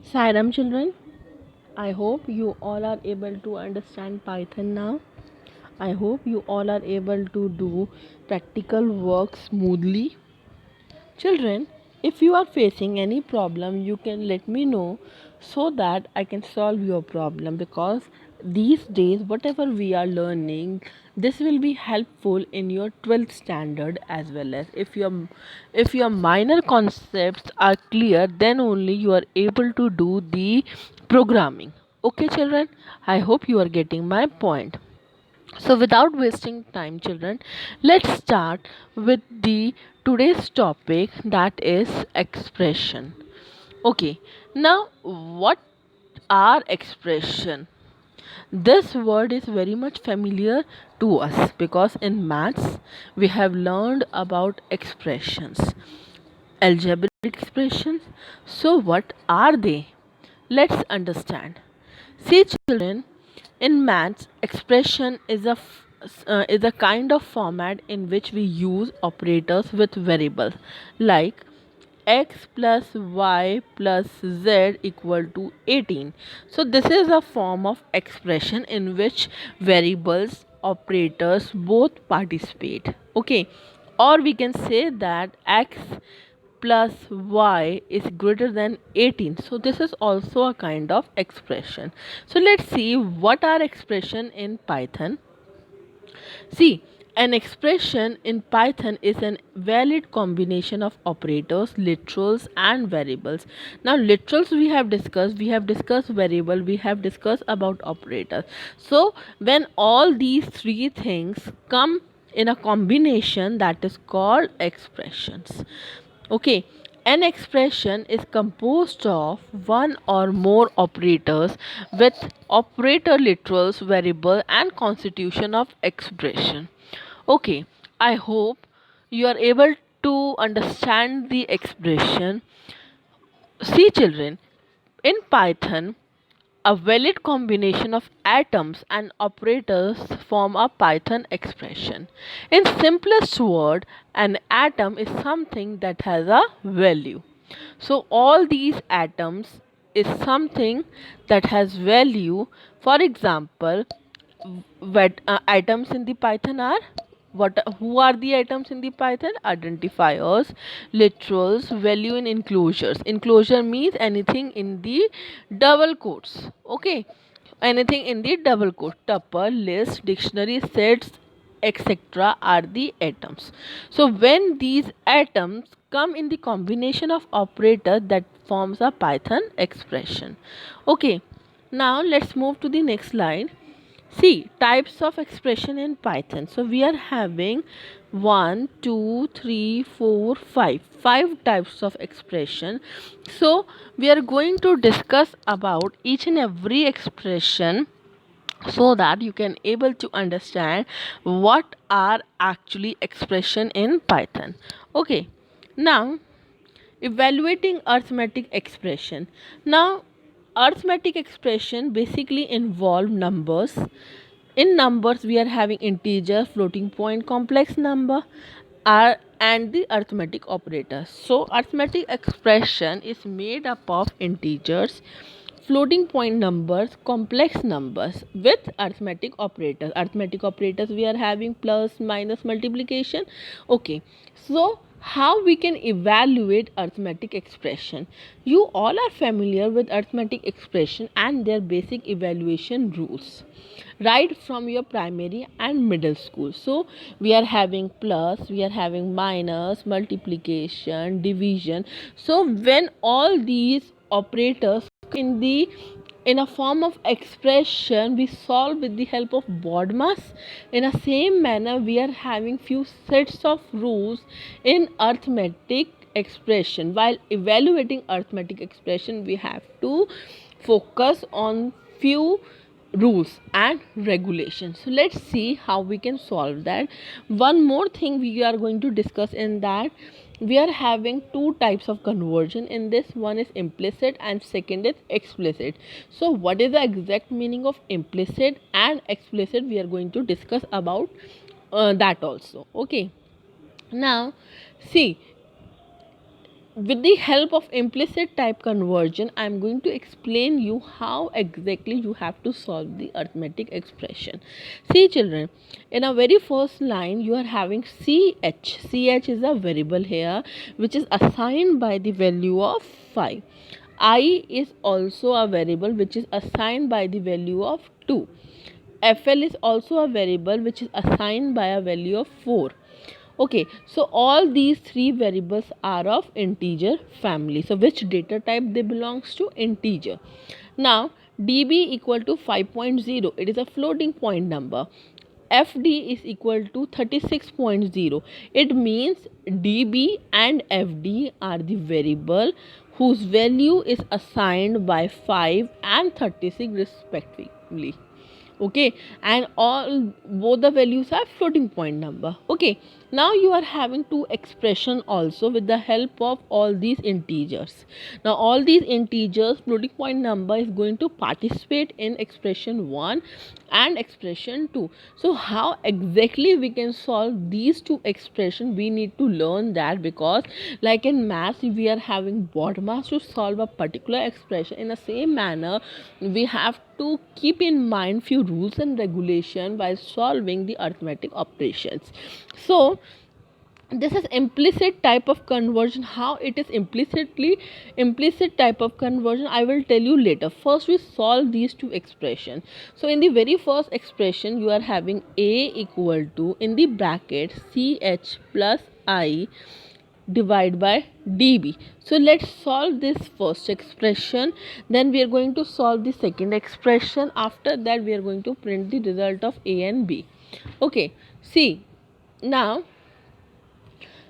Sairam children, I hope you all are able to understand Python now. I hope you all are able to do practical work smoothly. Children, if you are facing any problem, you can let me know so that I can solve your problem because these days, whatever we are learning, this will be helpful in your 12th standard as well as if your minor concepts are clear, then only you are able to do the programming. Okay, children, I hope you are getting my point. So without wasting time children, let's start with the today's topic, that is expression. Okay, now what are expression? This word is very much familiar to us because in maths we have learned about expressions, algebraic expressions. So what are they? Let's understand. See children, in maths, expression is a kind of format in which we use operators with variables like x plus y plus z equal to 18. So this is a form of expression in which variables, operators both participate. Okay, or we can say that x plus y is greater than 18. So this is also a kind of expression. So let's see what are expression in Python. See, an expression in Python is an valid combination of operators, literals and variables. Now literals we have discussed variable, we have discussed about operators. So when all these three things come in a combination, that is called expressions. Okay, an expression is composed of one or more operators with operator literals, variable and constitution of expression. Okay, I hope you are able to understand the expression. See children, in Python, a valid combination of atoms and operators form a Python expression. In simplest word, an atom is something that has a value. So all these atoms is something that has value. For example, items in the Python are what? Who are the items in the Python? Identifiers, literals, value in enclosures. Enclosure means anything in the double quotes. Okay, anything in the double quote. Tuple, list, dictionary, sets, etc. are the atoms. So when these atoms come in the combination of operator, that forms a Python expression. Okay, now let's move to the next slide. See, types of expression in Python. So we are having one, two, three, four, five. Five types of expression. So we are going to discuss about each and every expression so that you can able to understand what are actually expression in Python. Okay. Now evaluating arithmetic expression. Now arithmetic expression basically involve numbers. In numbers we are having integer, floating point, complex number are and the arithmetic operators. So arithmetic expression is made up of integers, floating point numbers, complex numbers with arithmetic operators. Arithmetic operators we are having plus, minus, multiplication. Okay, so how we can evaluate arithmetic expression? You all are familiar with arithmetic expression and their basic evaluation rules right from your primary and middle school. So we are having plus, we are having minus, multiplication, division. So when all these operators in the in a form of expression, we solve with the help of BODMAS. In the same manner, we are having few sets of rules in arithmetic expression. While evaluating arithmetic expression, we have to focus on few rules and regulations. So let's see how we can solve that. One more thing we are going to discuss in that, we are having two types of conversion in this. One is implicit and second is explicit. So what is the exact meaning of implicit and explicit? We are going to discuss about that also. Okay, now see, with the help of implicit type conversion, I'm going to explain you how exactly you have to solve the arithmetic expression. See children, in a very first line you are having ch is a variable here which is assigned by the value of 5. I is also a variable which is assigned by the value of 2. FL is also a variable which is assigned by a value of 4. Okay, so all these three variables are of integer family. So which data type they belongs to? Integer. Now db equal to 5.0, it is a floating point number. FD is equal to 36.0. It means db and FD are the variable whose value is assigned by 5 and 36 respectively. Okay, and all both the values are floating point number. Okay, now you are having two expression also with the help of all these integers. Now all these integers floating point number is going to participate in expression 1 and expression 2. So how exactly we can solve these two expression, we need to learn that, because like in math we are having BODMAS to solve a particular expression. In the same manner we have to keep in mind few rules and regulation while solving the arithmetic operations. So this is implicit type of conversion. How it is implicit type of conversion, I will tell you later. First we solve these two expressions. So in the very first expression you are having a equal to, in the bracket, ch plus I divide by db. So let's solve this first expression, then we are going to solve the second expression. After that we are going to print the result of a and b. Okay, see now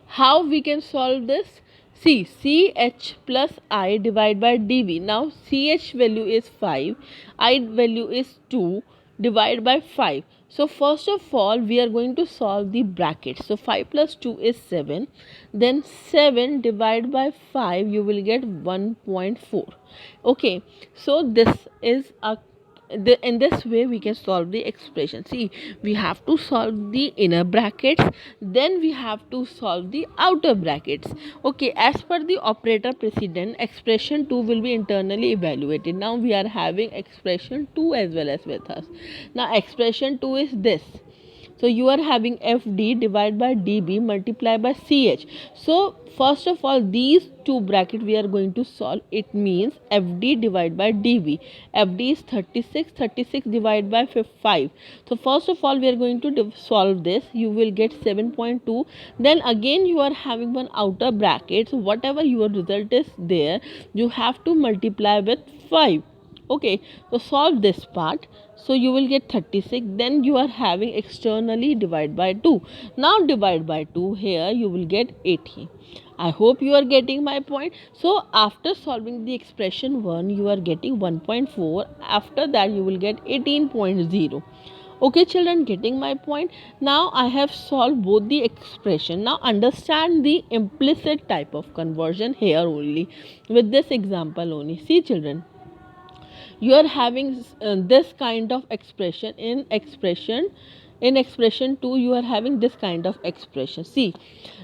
how we can solve this? See, ch plus I divide by dv. Now ch value is 5, I value is 2, divide by 5. So first of all we are going to solve the bracket. So 5 plus 2 is 7. Then 7 divided by 5, you will get 1.4. Okay, so this is a in this way we can solve the expression. See, we have to solve the inner brackets, then we have to solve the outer brackets. Okay, as per the operator precedent, expression 2 will be internally evaluated. Now we are having expression 2 as well as with us. Now expression 2 is this. So you are having FD divided by DB multiplied by CH. So first of all these two bracket we are going to solve. It means FD divided by DB. FD is 36, 36 divided by 5. So first of all we are going to solve this. You will get 7.2. Then again you are having one outer bracket. So whatever your result is there, you have to multiply with 5. Okay, so solve this part. So you will get 36. Then you are having externally divide by 2. Now divide by 2, here you will get 80. I hope you are getting my point. So after solving the expression 1, you are getting 1.4. After that you will get 18.0. Okay children, getting my point? Now I have solved both the expression. Now understand the implicit type of conversion here only, with this example only. See children, you are having this kind of expression. In expression 2 you are having this kind of expression. See,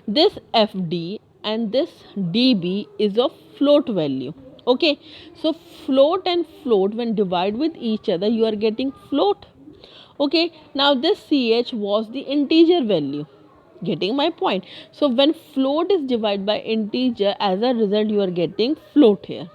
this FD and this DB is of float value. Okay, so float and float when divide with each other you are getting float. Okay, now this CH was the integer value. Getting my point? So when float is divided by integer, as a result you are getting float here.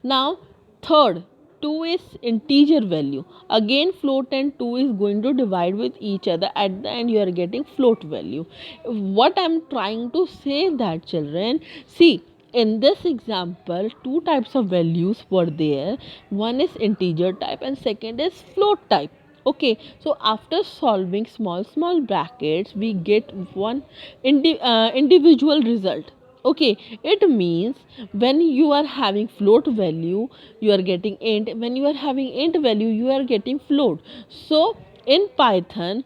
Now third, 2 is integer value. Again float and 2 is going to divide with each other. At the end you are getting float value. What I am trying to say that children, see, in this example two types of values were there. One is integer type and second is float type. Okay, so after solving small brackets we get one individual result. Okay, it means when you are having float value you are getting int, when you are having int value you are getting float. So in Python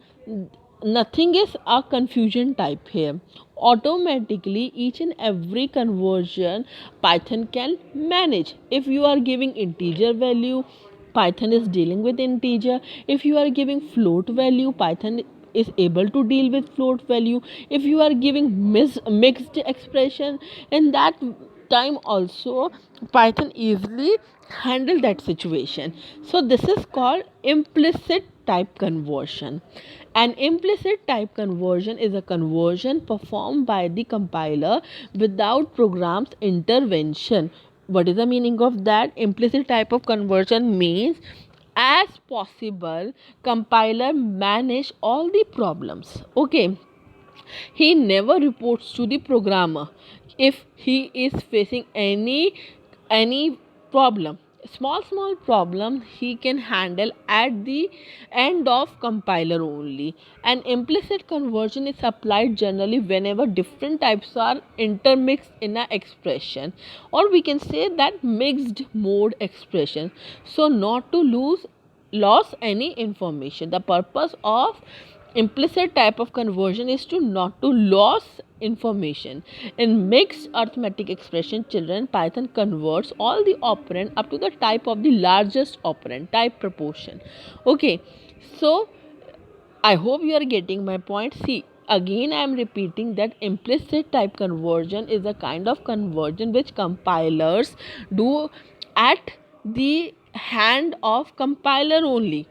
nothing is a confusion type here. Automatically each and every conversion Python can manage. If you are giving integer value, Python is dealing with integer. If you are giving float value, Python is able to deal with float value. If you are giving mixed expression, in that time also Python easily handle that situation. So this is called implicit type conversion. An implicit type conversion is a conversion performed by the compiler without program's intervention. What is the meaning of that? Implicit type of conversion means, as possible, compiler manage all the problems. Okay, he never reports to the programmer if he is facing any problem. Small problem he can handle at the end of compiler only. An implicit conversion is applied generally whenever different types are intermixed in an expression, or we can say that mixed mode expression, so not to lose any information. The purpose of implicit type of conversion is to not to lose information. In mixed arithmetic expression, children, Python converts all the operand up to the type of the largest operand, type proportion. Okay, so I hope you are getting my point. See, again I am repeating that implicit type conversion is a kind of conversion which compilers do at the hand of compiler only.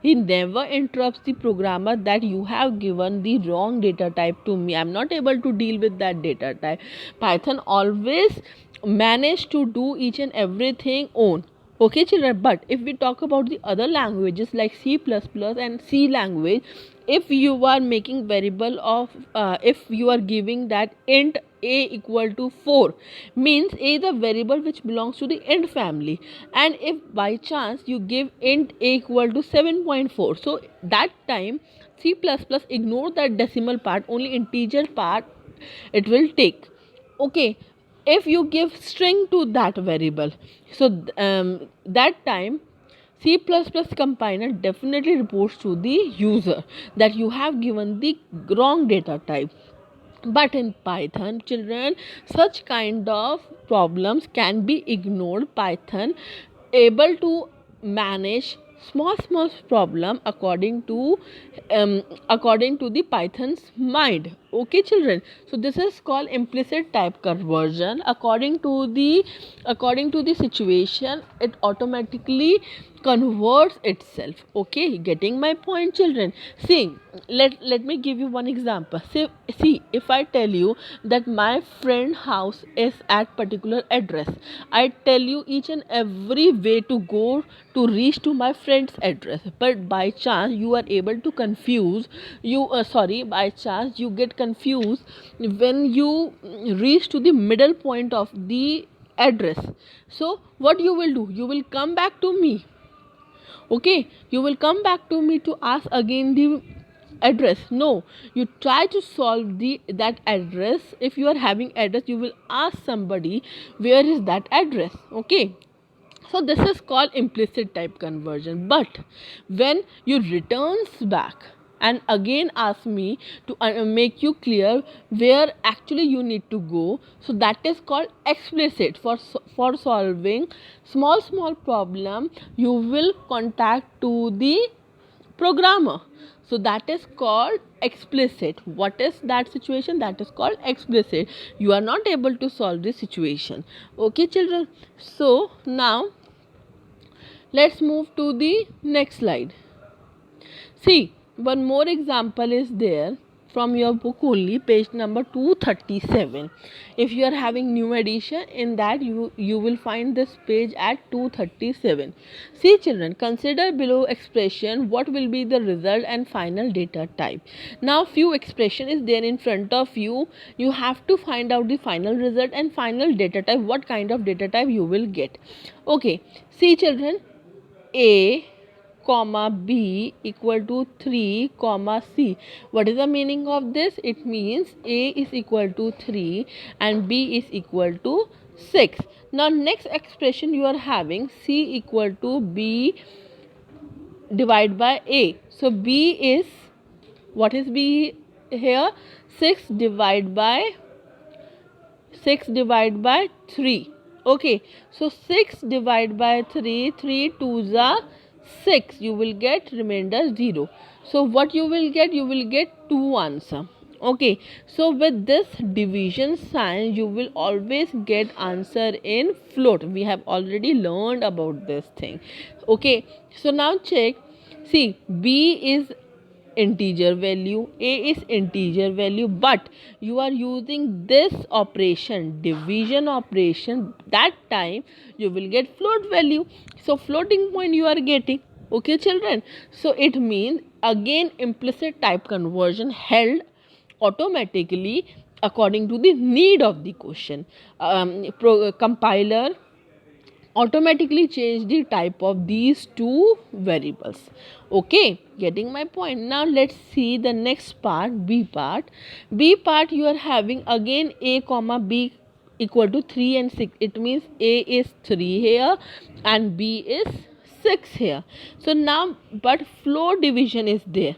He never interrupts the programmer that you have given the wrong data type to me. I am not able to deal with that data type. Python always manage to do each and everything on. Okay, children, but if we talk about the other languages like C++ and C language, if you are making variable of if you are giving that int a equal to 4, means a is a variable which belongs to the int family, and if by chance you give int a equal to 7.4, so that time C++ ignore that decimal part, only integer part it will take. Okay, if you give string to that variable, so that time C++ compiler definitely reports to the user that you have given the wrong data type. But in Python, children, such kind of problems can be ignored. Python able to manage small problem according to the Python's mind. Okay, children, so this is called implicit type conversion. According to the situation, it automatically converts itself. Okay, getting my point, children? See, let me give you one example. See, if I tell you that my friend house is at particular address, I tell you each and every way to go to reach to my friend's address, but by chance you are able to confuse you by chance you get confused when you reach to the middle point of the address. So what you will do, you will come back to me. Okay, you will come back to me to ask again the address. No, you try to solve that address. If you are having address, you will ask somebody where is that address. Okay, so this is called implicit type conversion. But when you returns back and again ask me to make you clear where actually you need to go, so that is called explicit. For solving small problem, you will contact to the programmer, so that is called explicit. What is that situation? That is called explicit. You are not able to solve this situation. Okay, children, so now let's move to the next slide. See, one more example is there from your book only, page number 237. If you are having new edition, in that you will find this page at 237. See, children, consider below expression what will be the result and final data type. Now few expression is there in front of you. You have to find out the final result and final data type, what kind of data type you will get. Okay, see, children, a comma b equal to 3 comma c. What is the meaning of this? It means a is equal to 3 and b is equal to 6. Now next expression you are having c equal to b divided by a. So b is, what is b here? 6 divided by 3. Okay, so 6 divided by 3, 3 2s are 6, you will get remainder 0. So what you will get? You will get 2 answer. Okay, so with this division sign you will always get answer in float. We have already learned about this thing. Okay, so now check. See, B is integer value, A is integer value, but you are using this operation, division operation, that time you will get float value. So floating point you are getting. Okay children, so it means again implicit type conversion held automatically according to the need of the question. Compiler automatically change the type of these two variables. Okay, getting my point. Now let's see the next part, B part. B part you are having again A comma B equal to 3 and 6. It means A is 3 here and B is 6 here. So now but floor division is there.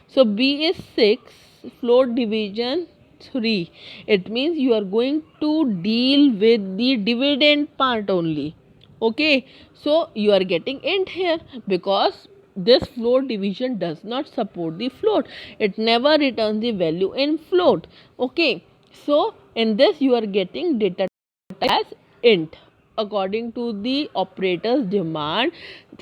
So B is 6, floor division 3. It means you are going to deal with the dividend part only. Okay, so you are getting int here because this float division does not support the float. It never returns the value in float. Okay, so in this you are getting data type as int. According to the operator's demand,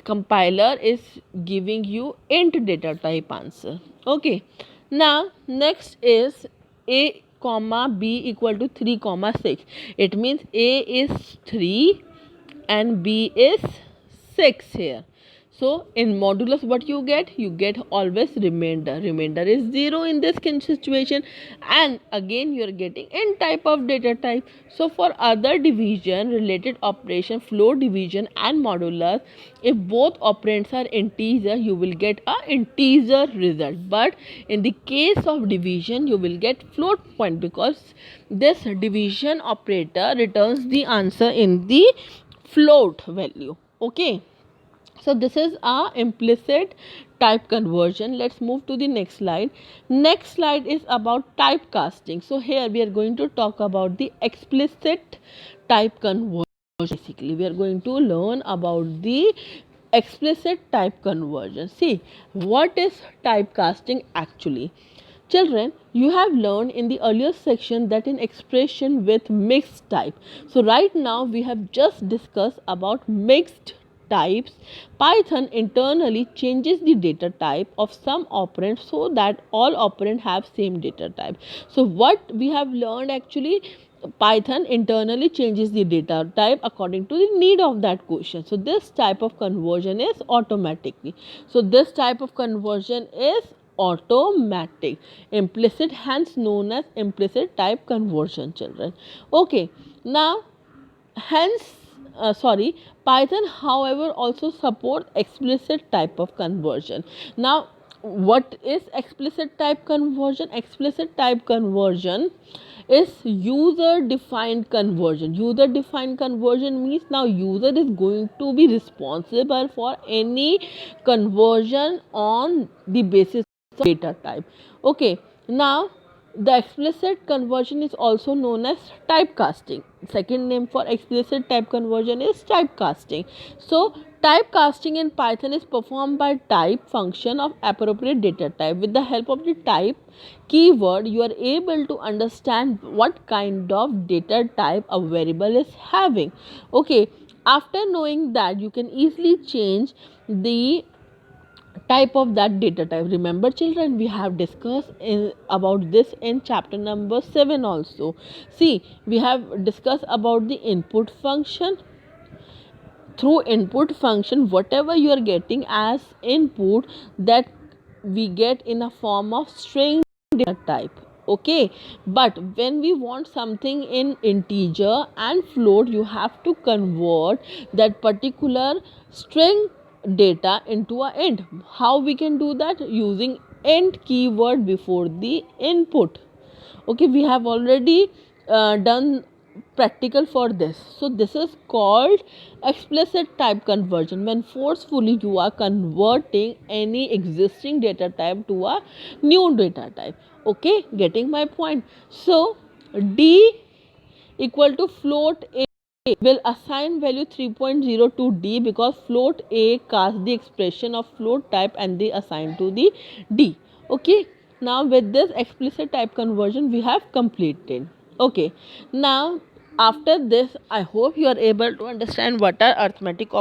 compiler is giving you int data type answer. Okay, now next is A comma B equal to 3 comma 6. It means A is 3 and B is 6 here. So in modulus what you get? You get always remainder. Remainder is 0 in this situation, and again you are getting n type of data type. So for other division related operation, floor division and modulus, if both operands are integer, you will get a integer result. But in the case of division, you will get float point because this division operator returns the answer in the float value. Okay, so this is our implicit type conversion. Let's move to the next slide. Next slide is about typecasting. So here we are going to talk about the explicit type conversion. Basically we are going to learn about the explicit type conversion. See, what is typecasting actually? Children, you have learned in the earlier section that in expression with mixed type. So right now we have just discussed about mixed types. Python internally changes the data type of some operand so that all operand have same data type. So what we have learned actually, Python internally changes the data type according to the need of that question. So this type of conversion is automatically. So this type of conversion is automatic, implicit, hence known as implicit type conversion, children. Okay, now hence Python however also support explicit type of conversion. Now what is explicit type conversion? Explicit type conversion is user defined conversion. User defined conversion means now user is going to be responsible for any conversion on the basis of data type. Okay, now the explicit conversion is also known as typecasting. Second name for explicit type conversion is typecasting. So typecasting in Python is performed by type function of appropriate data type. With the help of the type keyword, you are able to understand what kind of data type a variable is having. Okay, after knowing that, you can easily change the type of that data type. Remember children, we have discussed about this in chapter number 7 also. See, we have discussed about the input function. Through input function, whatever you are getting as input, that we get in a form of string data type. Okay, but when we want something in integer and float, you have to convert that particular string data into a int. How we can do that? Using int keyword before the input. Okay, we have already done practical for this. So this is called explicit type conversion, when forcefully you are converting any existing data type to a new data type. Okay, getting my point? So D equal to float A A will assign value 3.0 to D because float A casts the expression of float type and they assign to the D. Okay. Now with this explicit type conversion we have completed. Okay. Now after this I hope you are able to understand what are arithmetic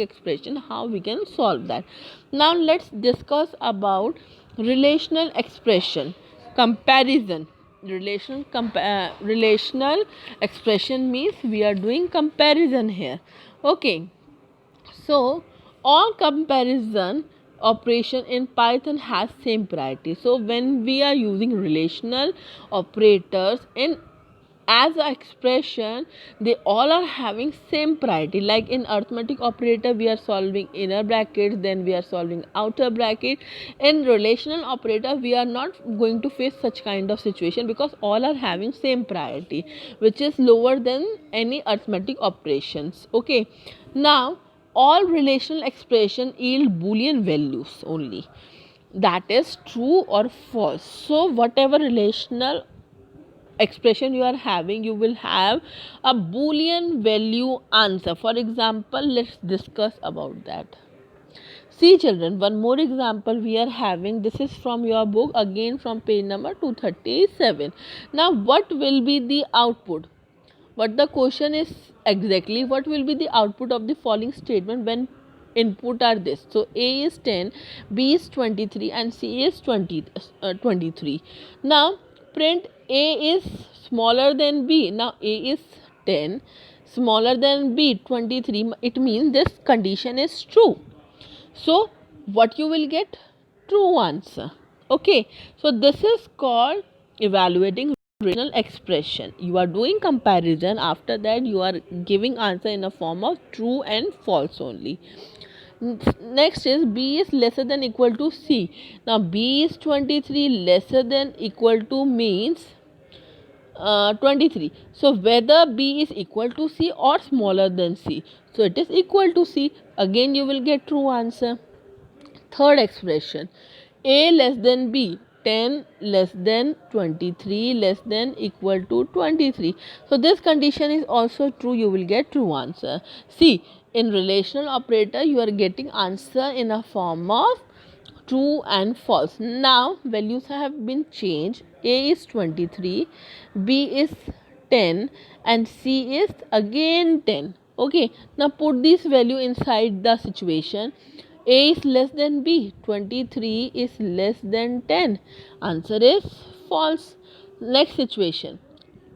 expression, how we can solve that. Now let's discuss about relational expression, comparison. Relational expression means we are doing comparison here. Okay, so all comparison operation in Python has same priority. So when we are using relational operators in as a expression, they all are having same priority. Like in arithmetic operator we are solving inner brackets, then we are solving outer bracket. In relational operator we are not going to face such kind of situation because all are having same priority, which is lower than any arithmetic operations. Okay, now all relational expression yield boolean values only, that is true or false. So whatever relational expression you are having, you will have a boolean value answer. For example, let's discuss about that. See children, one more example we are having. This is from your book, again from page number 237. Now what will be the output? What the question is exactly, what will be the output of the following statement when input are this? So A is 10, B is 23 and C is 23. Now print A is smaller than B. Now A is 10, smaller than B 23. It means this condition is true. So what you will get? True answer. Okay, so this is called evaluating relational expression. You are doing comparison, after that you are giving answer in a form of true and false only. Next is B is lesser than equal to C. Now B is 23, lesser than equal to means 23. So whether B is equal to C or smaller than C. So it is equal to C. Again you will get true answer. Third expression, A less than B, 10 less than 23 less than equal to 23. So this condition is also true, you will get true answer. See, in relational operator you are getting answer in a form of true and false. Now values have been changed. A is 23, B is 10 and C is again 10. Okay, now put this value inside the situation. A is less than B, 23 is less than 10. Answer is false. Next situation,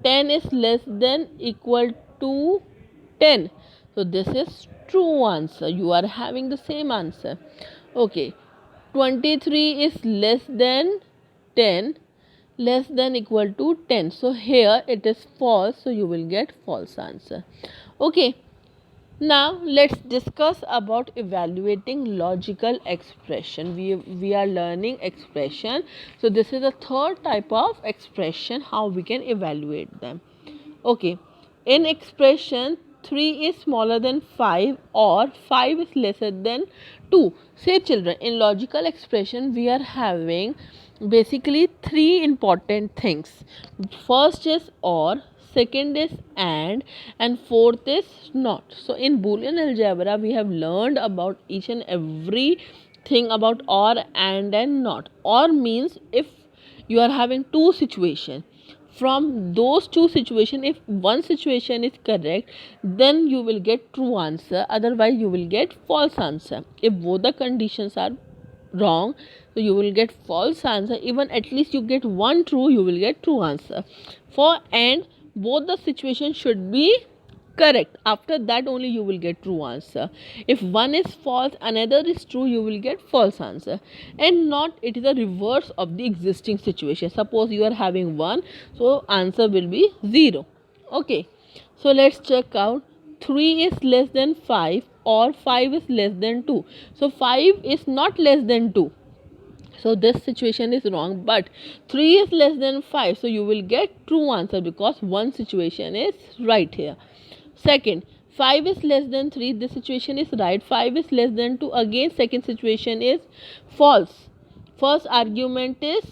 10 is less than equal to 10. So this is true answer. You are having the same answer. Okay, 23 is less than 10, less than equal to 10. So here it is false, so you will get false answer. Okay, now let's discuss about evaluating logical expression. We are learning expression. So this is the third type of expression, how we can evaluate them. Okay, in expression 3 is smaller than 5 or 5 is lesser than 2. Say children, in logical expression we are having basically three important things. First is or, second is and fourth is not. So in Boolean algebra we have learned about each and every thing about or and not. Or means if you are having two situations, from those two situations if one situation is correct then you will get true answer, otherwise you will get false answer. If both the conditions are wrong, so you will get false answer. Even at least you get one true, you will get true answer. For and both the situations should be correct, after that only you will get true answer. If one is false, another is true, you will get false answer. And not, it is a reverse of the existing situation. Suppose you are having 1, so answer will be 0. Okay, so let's check out. 3 is less than 5 or 5 is less than 2. So 5 is not less than 2, so this situation is wrong, but 3 is less than 5, so you will get true answer because one situation is right here. Second, 5 is less than 3, this situation is right. 5 is less than 2, again second situation is false. First argument is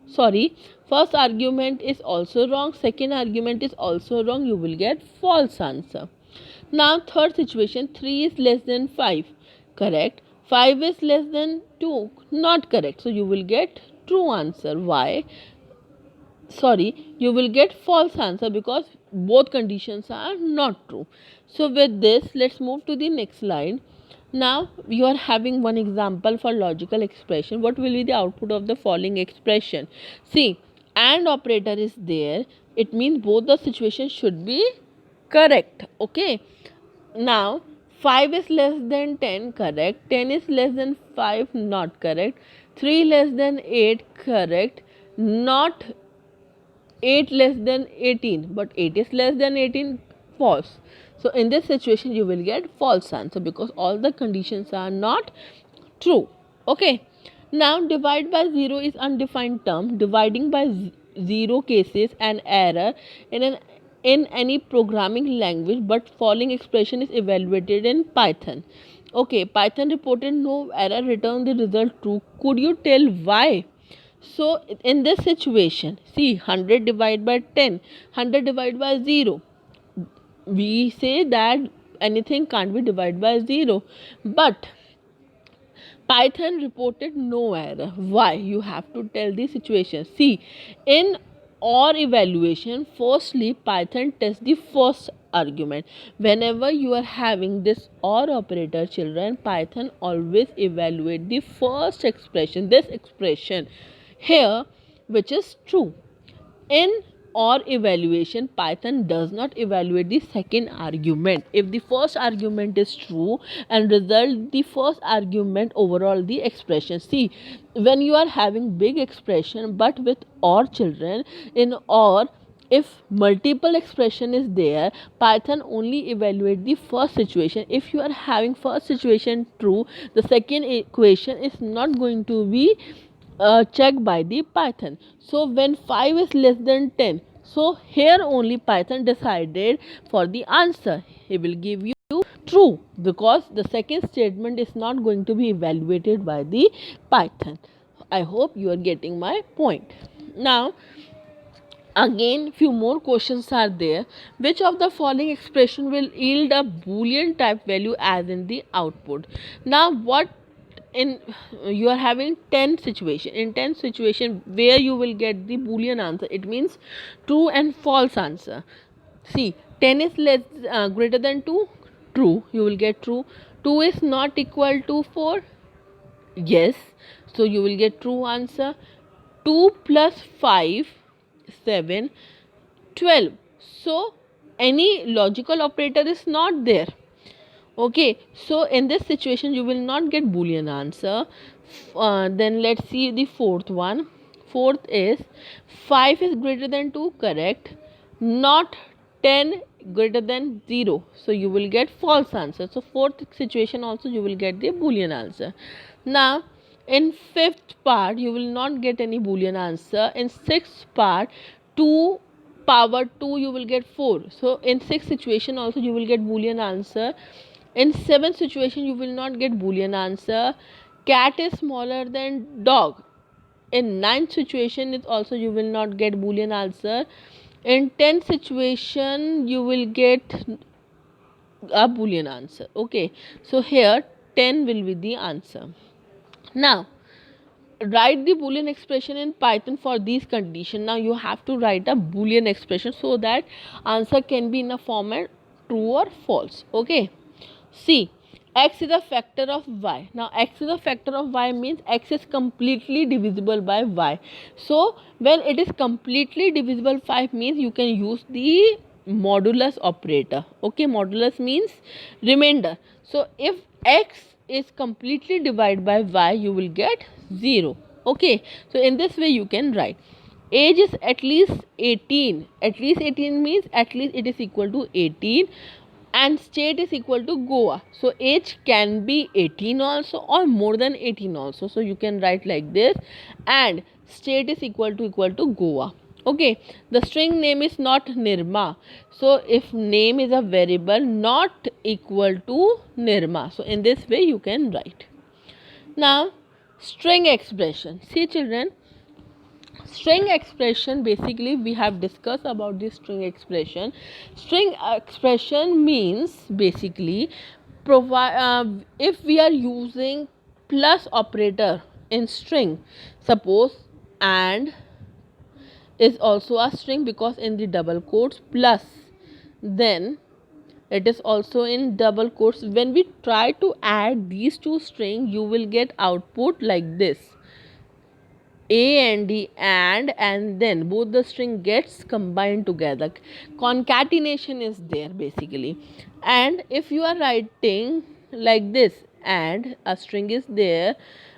sorry, first argument is also wrong, second argument is also wrong, you will get false answer. Now third situation, 3 is less than 5, correct. 5 is less than 2, not correct, so you will get true answer. Why? Sorry, you will get false answer because both conditions are not true. So with this, let's move to the next slide. Now you are having one example for logical expression. What will be the output of the following expression? See, and operator is there, it means both the situations should be correct. Okay, now 5 is less than 10, correct. 10 is less than 5, not correct. 3 less than 8, correct. Not 8 less than 18, but 8 is less than 18, false. So in this situation you will get false answer because all the conditions are not true. Okay, now divide by 0 is undefined term. Dividing by 0 cases an error in any programming language, but following expression is evaluated in Python. Okay, Python reported no error, return the result true. Could you tell why? So in this situation, see, 100 divided by 10, 100 divided by 0, we say that anything can't be divided by 0, but Python reported no error. Why? You have to tell the situation. See, in OR evaluation, firstly Python tests the first argument. Whenever you are having this OR operator, children, Python always evaluate the first expression, this expression here, which is true. In OR evaluation, Python does not evaluate the second argument. If the first argument is true and result the first argument overall the expression. See, when you are having big expression but with OR, children, in OR, if multiple expression is there, Python only evaluate the first situation. If you are having first situation true, the second equation is not going to be checked by the Python. So when 5 is less than 10, so here only Python decided for the answer. He will give you true because the second statement is not going to be evaluated by the Python. I hope you are getting my point. Now again, few more questions are there. Which of the following expression will yield a boolean type value as in the output? Now what, in you are having 10 situation, in 10 situation where you will get the boolean answer, it means true and false answer. See, 10 is less greater than 2, true, you will get true. 2 is not equal to 4, yes, so you will get true answer. 2 plus 5, 7, 12. So any logical operator is not there. Okay, so in this situation you will not get boolean answer. Then let's see the fourth one. Fourth is 5 is greater than 2, correct. Not 10 greater than 0, so you will get false answer. So fourth situation also you will get the boolean answer. Now in fifth part you will not get any boolean answer. In sixth part, 2 power 2 you will get 4, so in sixth situation also you will get boolean answer. In seventh situation you will not get boolean answer. Cat is smaller than dog. In ninth situation it also you will not get boolean answer. In 10th situation you will get a boolean answer. Okay, so here 10 will be the answer. Now write the boolean expression in Python for these conditions. Now you have to write a boolean expression so that answer can be in a format true or false. Okay, see, x is a factor of y. Now x is a factor of y means x is completely divisible by y. So when it is completely divisible 5 means you can use the modulus operator. Okay, modulus means remainder. So if x is completely divided by y, you will get 0. Okay, so in this way you can write age is at least 18. At least 18 means at least it is equal to 18, and state is equal to Goa. So age can be 18 also or more than 18 also. So you can write like this, and state is equal to Goa. Okay, the string name is not Nirma. So if name is a variable, not equal to Nirma. So in this way you can write. Now string expression. See children, String expression, basically we have discussed about the string expression. String expression means basically if we are using plus operator in string, suppose and is also a string because in the double quotes plus, then it is also in double quotes. When we try to add these two strings, you will get output like this: a and d, and then both the string gets combined together. Concatenation is there basically. And if you are writing like this and a string is there,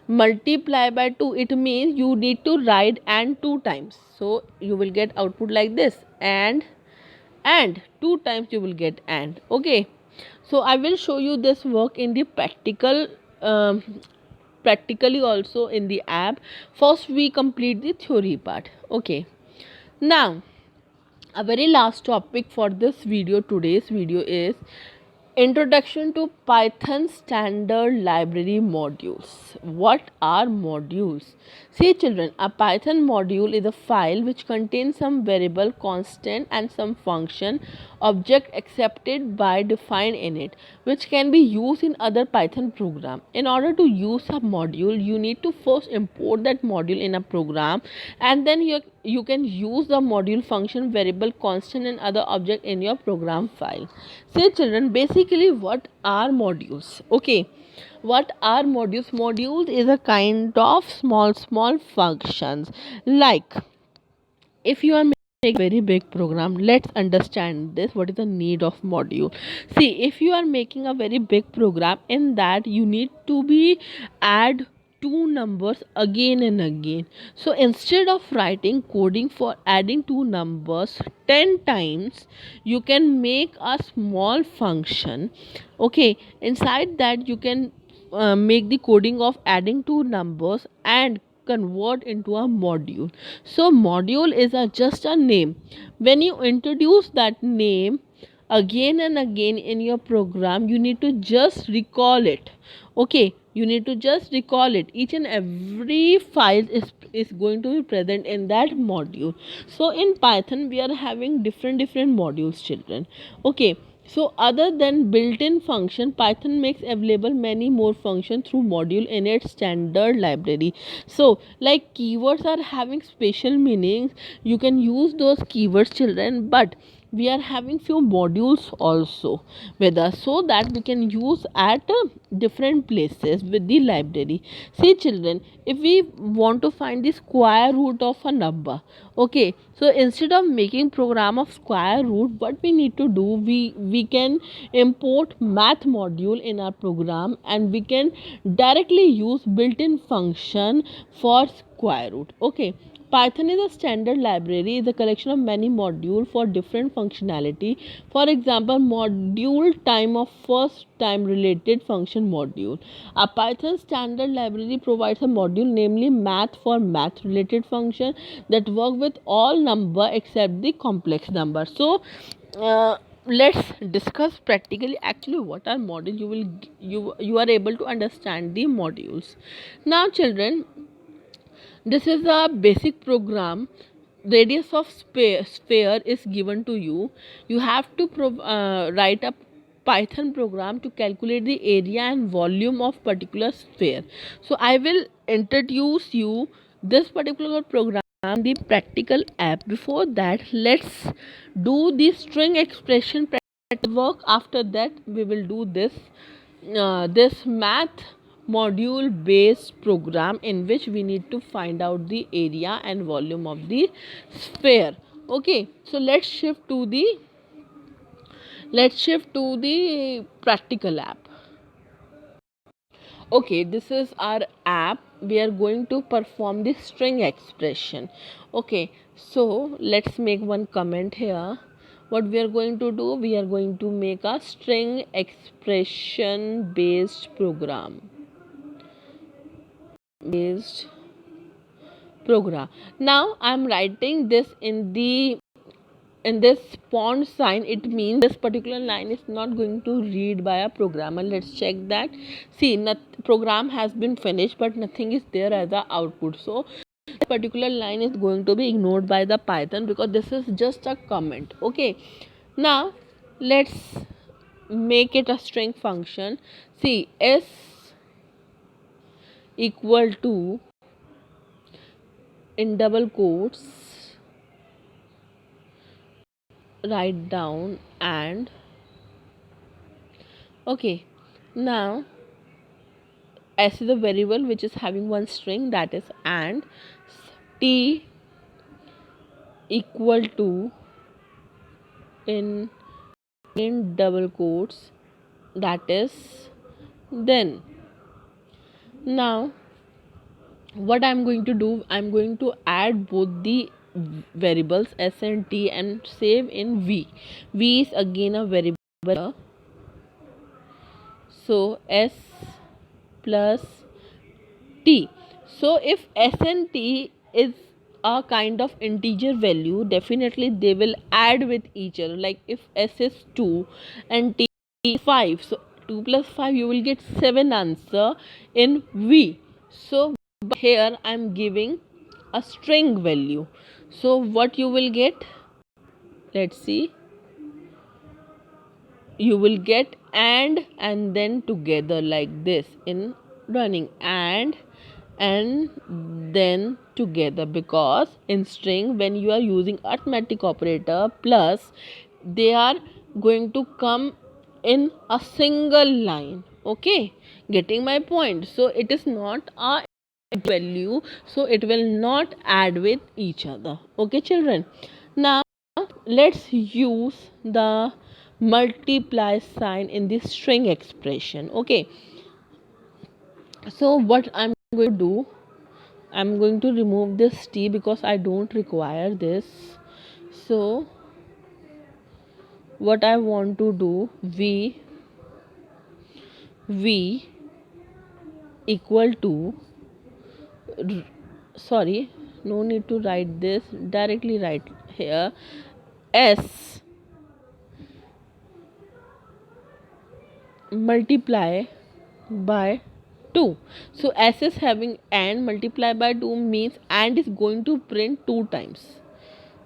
multiply by 2, it means you need to write and 2 times, so you will get output like this, and 2 times you will get and. Okay, so I will show you this work in the um, practically also in the app. First we complete the theory part. Okay, now a very last topic for this video, today's video, is introduction to Python standard library modules. What are modules? See children, a Python module is a file which contains some variable, constant and some function object accepted by defined in it, which can be used in other Python program. In order to use a module, you need to first import that module in a program, and then you can use the module function, variable, constant and other object in your program file. Say children, basically what are modules? Okay, what are modules? Modules is a kind of small functions. Like if you are making a very big program, let's understand this, what is the need of module. See, if you are making a very big program, in that you need to be add two numbers again and again. So instead of writing coding for adding two numbers 10 times, you can make a small function. Okay, inside that you can make the coding of adding two numbers and convert into a module. So module is just a name. When you introduce that name again and again in your program, you need to just recall it. Okay, you need to just recall it. Each and every file is going to be present in that module. So in Python we are having different modules children. Okay, so other than built-in function, Python makes available many more functions through module in its standard library. So like keywords are having special meanings, you can use those keywords children, but we are having few modules also with us, so that we can use at different places with the library. See children, if we want to find the square root of a number, okay, so instead of making program of square root, what we need to do, we can import math module in our program, and we can directly use built-in function for square root. Okay, Python is a standard library, is a collection of many modules for different functionality. For example, module time of first time related function module. A Python standard library provides a module, namely math, for math related function that work with all number except the complex number. So let's discuss practically actually what are modules. You are able to understand the modules. Now children, this is a basic program. Radius of sphere is given to you. You have to write a Python program to calculate the area and volume of particular sphere. So I will introduce you this particular program, the practical app. Before that, let's do the string expression work. After that, we will do this math module based program, in which we need to find out the area and volume of the sphere. Okay, so let's shift to the practical app. Okay, this is our app. We are going to perform the string expression. Okay, so let's make one comment here. What we are going to do, we are going to make a string expression based program. Now I'm writing this in this font sign. It means this particular line is not going to read by a programmer. Let's check that. See, program has been finished, but nothing is there as a output. So particular line is going to be ignored by the Python because this is just a comment. Okay, now let's make it a string function. See, s equal to, in double quotes, write down and. Okay, now s is a variable which is having one string, that is and. T equal to, in double quotes, that is then. Now what I'm going to do, I'm going to add both the variables s and t and save in v is again a variable, so s plus t. So if s and t is a kind of integer value, definitely they will add with each other. Like if s is 2 and t is 5, so 2 plus 5 you will get 7 answer in v. So here I am giving a string value, so what you will get, let's see, you will get and then together like this in running, and then together, because in string when you are using arithmetic operator plus, they are going to come in a single line. Okay, getting my point? So it is not a value, so it will not add with each other. Okay children, now let's use the multiply sign in this string expression. Okay, so what I'm going to do, I'm going to remove this t because I don't require this. So what I want to do, v equal to, sorry, no need to write this, directly write here, s multiply by 2. So s is having and multiply by 2 means and is going to print 2 times.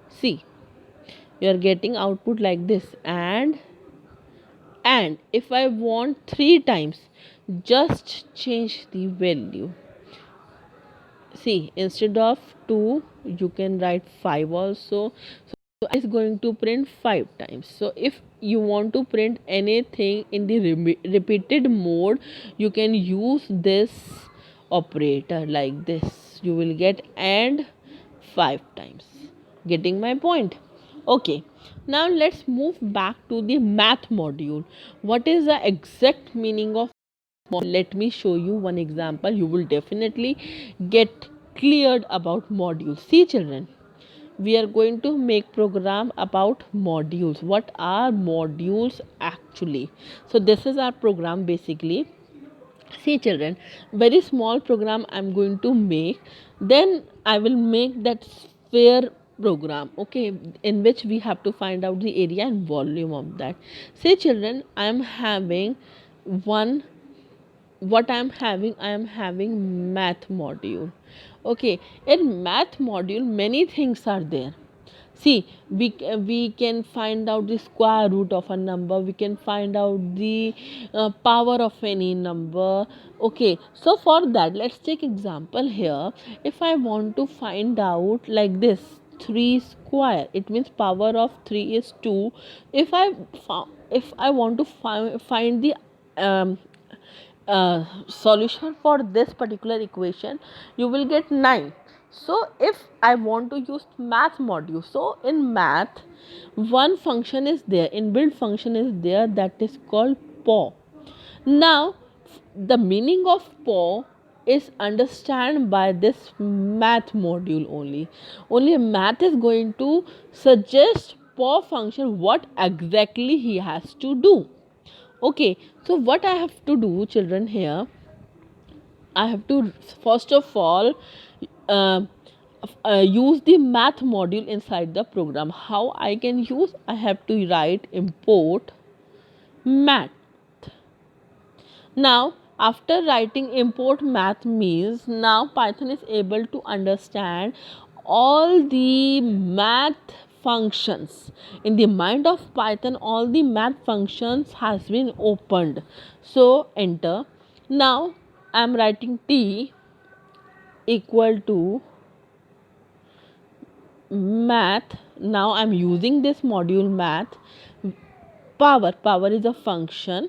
See, you are getting output like this, and if I want 3 times, just change the value. See, instead of 2 you can write 5 also. So is going to print 5 times. So if you want to print anything in the repeated mode, you can use this operator like this. You will get and 5 times. Getting my point? Okay, now let's move back to the math module. What is the exact meaning of module? Let me show you one example. You will definitely get cleared about modules. See children, we are going to make program about modules. What are modules actually? So this is our program basically. See children, very small program I'm going to make, then I will make that sphere program, okay, in which we have to find out the area and volume of that. Say children, I am having one, what I am having math module. Okay, in math module many things are there. See, we can find out the square root of a number, we can find out the power of any number. Okay, so for that let's take example here. If I want to find out like this 3 square, it means power of 3 is 2. If I want to find the solution for this particular equation, you will get 9. So if I want to use math module, so in math one function is there, inbuilt function is there, that is called POW. Now the meaning of POW is understand by this math module only math is going to suggest POW function what exactly he has to do. Okay, so what I have to do children here, I have to first of all uh, use the math module inside the program. How I can use? I have to write import math. Now After writing import math means, now Python is able to understand all the math functions. In the mind of Python, all the math functions has been opened. So enter. Now I am writing t equal to math. Now I'm using this module math. Power is a function.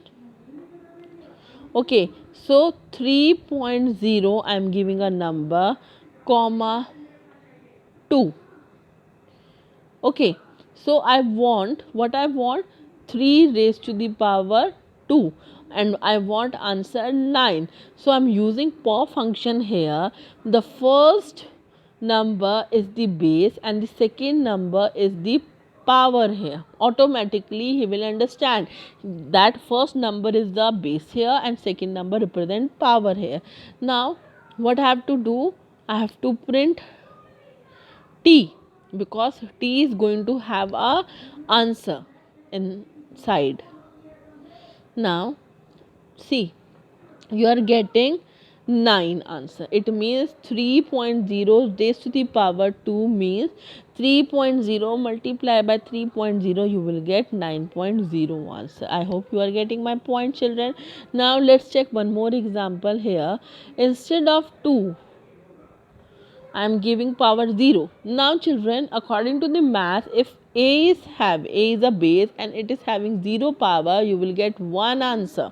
Okay, so 3.0 I'm giving a number, comma 2. Okay, so I want, 3 raised to the power 2, and I want answer 9. So I'm using POW function here. The first number is the base and the second number is the power here. Automatically he will understand that first number is the base here and second number represent power here. Now what I have to do, I have to print t, because t is going to have a answer inside. Now see, you are getting 9 answer. It means 3.0 raised to the power 2 means 3.0 multiplied by 3.0, you will get 9.0 answer. I hope you are getting my point, children. Now let's check one more example here. Instead of 2, I am giving power 0. Now children, according to the math, if A is a base and it is having 0 power, you will get 1 answer.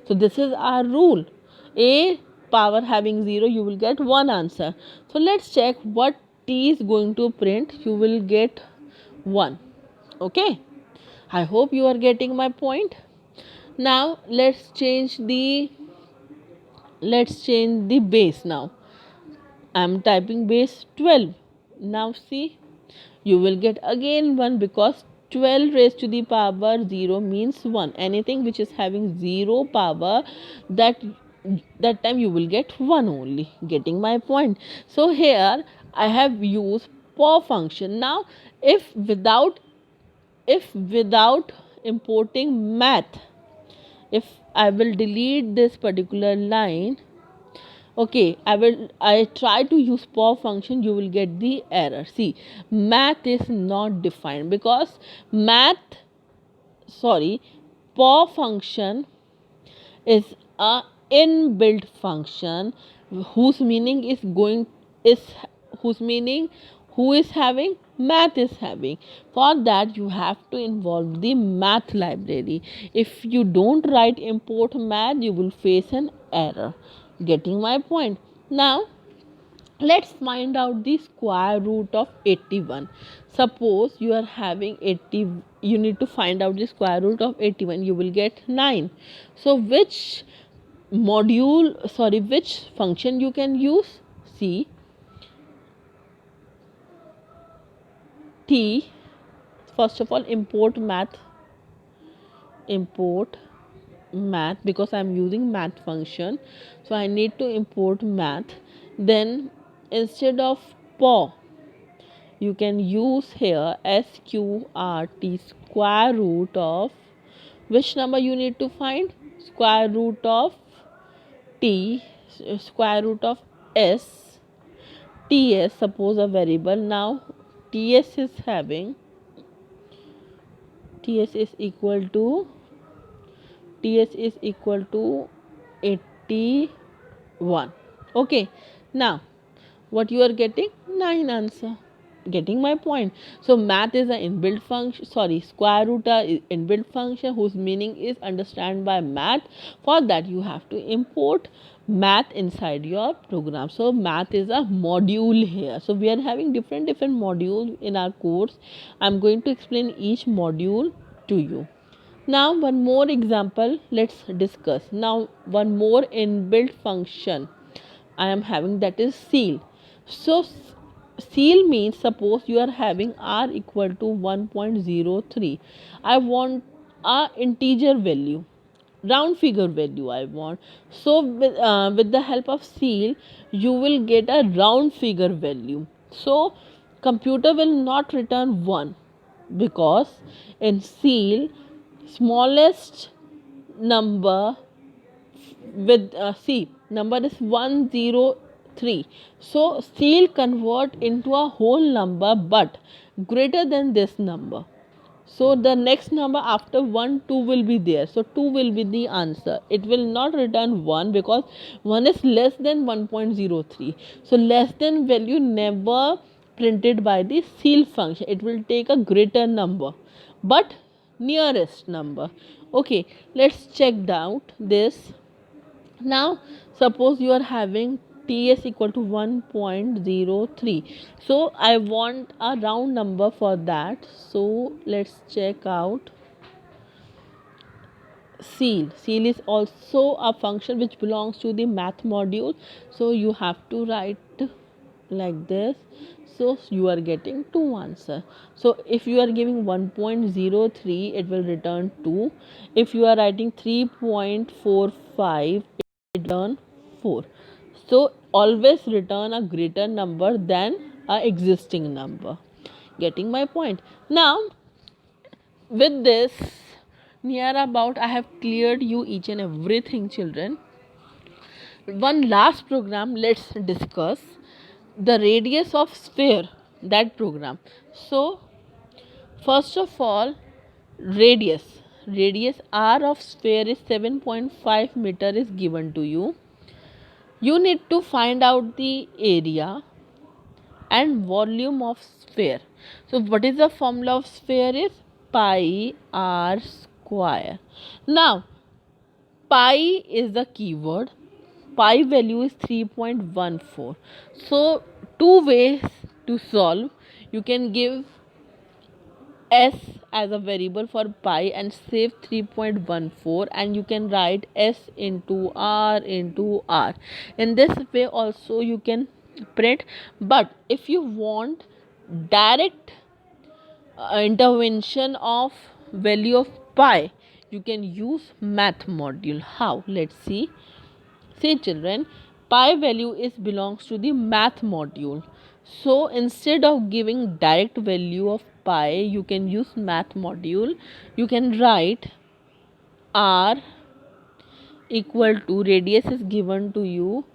So this is our rule. A power having 0, you will get 1 answer. So let's check what t is going to print. You will get 1. Okay. I hope you are getting my point. Now let's change the base now. I am typing base 12. Now see, you will get again 1, because 12 raised to the power 0 means 1. Anything which is having 0 power, that time you will get 1 only. Getting my point? So here I have used POW function. Now if without importing math, if I will delete this particular line, okay, I try to use POW function, you will get the error. See, math is not defined, because POW function is a inbuilt function whose meaning is whose meaning who is having, math is having. For that you have to involve the math library. If you don't write import math, you will face an error. Getting my point? Now let's find out the square root of 81. Suppose you are having 80, you need to find out the square root of 81. You will get 9. So which function you can use? See, t, first of all import math, because I am using math function, so I need to import math. Then instead of POW, you can use here sqrt, square root of, which number you need to find? Square root of t, square root of s, ts, suppose a variable. Now ts is having, ts is equal to 81. Okay, now what you are getting? 9 answer. Getting my point? So math is an inbuilt function, square root is inbuilt function whose meaning is understood by math. For that you have to import math inside your program. So math is a module here. So we are having different modules in our course. I'm going to explain each module to you. Now one more example, let's discuss. Now one more inbuilt function I am having, that is ceil. So ceil means, suppose you are having r equal to 1.03. I want a integer value, round figure value I want. So with the help of ceil, you will get a round figure value. So computer will not return 1, because in ceil smallest number with C, number is 103. So seal convert into a whole number but greater than this number. So the next number after 1, 2 will be there. So 2 will be the answer. It will not return 1 because 1 is less than 1.03. So less than value never printed by the seal function. It will take a greater number but nearest number. Okay, let's check out this. Now suppose you are having ts equal to 1.03. So I want a round number for that. So let's check out seal is also a function which belongs to the math module. So you have to write like this. So you are getting two answer. So if you are giving 1.03, it will return 2. If you are writing 3.45, it will return 4. So always return a greater number than a existing number. Getting my point? Now with this near about I have cleared you each and everything, children. One last program, let's discuss the radius of sphere, that program. So first of all, radius r of sphere is 7.5 meter is given to you. You need to find out the area and volume of sphere. So what is the formula of sphere is pi r square. Now pi is the keyword. Pi value is 3.14. So two ways to solve. You can give s as a variable for pi and save 3.14, and you can write s into r. In this way also you can print. But if you want direct intervention of value of pi, you can use math module. How? Let's see. See children, pi value is belongs to the math module. So instead of giving direct value of pi, you can use math module. You can write r equal to radius is given to you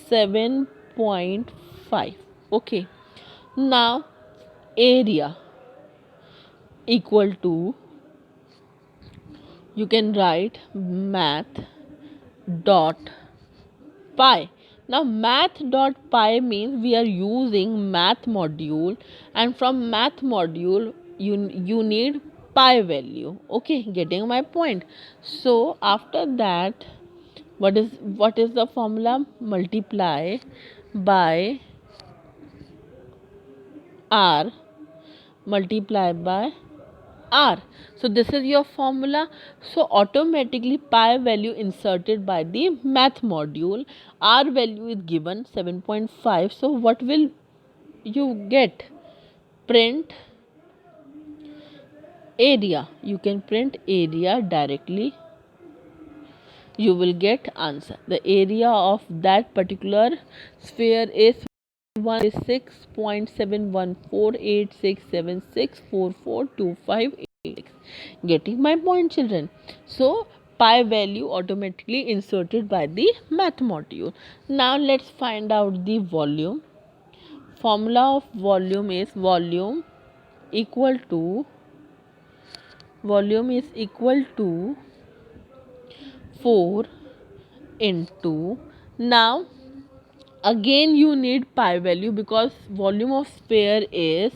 7.5. Okay. Now area equal to, you can write math dot pi. Now math dot pi means we are using math module, and from math module you need pi value. Okay, getting my point? So after that, what is the formula? Multiply by r, multiply by r. So this is your formula. So automatically pi value inserted by the math module, r value is given 7.5. So what will you get? Print area. You can print area directly. You will get answer. The area of that particular sphere is 6.7148676442586. Getting my point, children? So pi value automatically inserted by the math module. Now let's find out the volume. Formula of volume is volume is equal to 4 into, now again you need pi value because volume of sphere is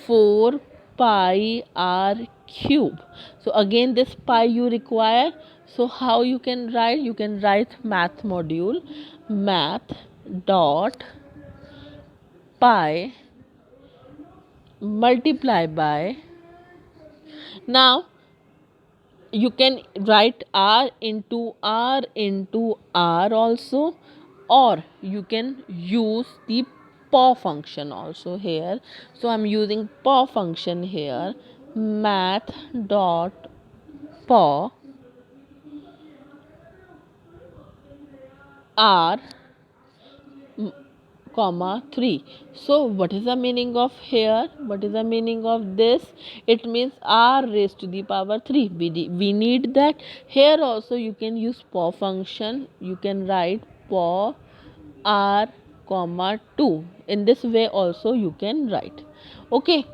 4 pi r cube. So again this pi you require. So how you can write? You can write math module, math dot pi multiply by, now you can write r into r also, or you can use the paw function also here. So I'm using paw function here, math dot paw r comma 3. So what is the meaning of here? What is the meaning of this? It means r raised to the power 3. We need that. Here also you can use po function. You can write po r comma 2. In this way also you can write. Okay,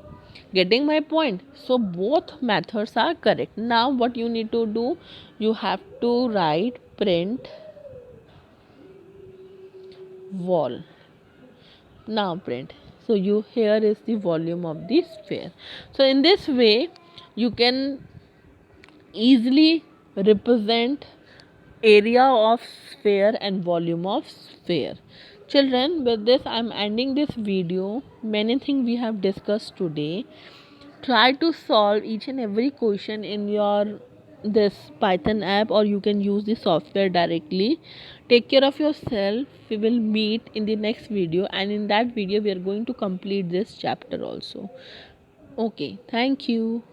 getting my point? So both methods are correct. Now what you need to do, you have to write print vol. Now print. So you, here is the volume of the sphere. So in this way you can easily represent area of sphere and volume of sphere. Children, with this I am ending this video. Many things we have discussed today. Try to solve each and every question in your this Python app, or you can use the software directly. Take care of yourself. We will meet in the next video, and in that video we are going to complete this chapter also. Okay, thank you.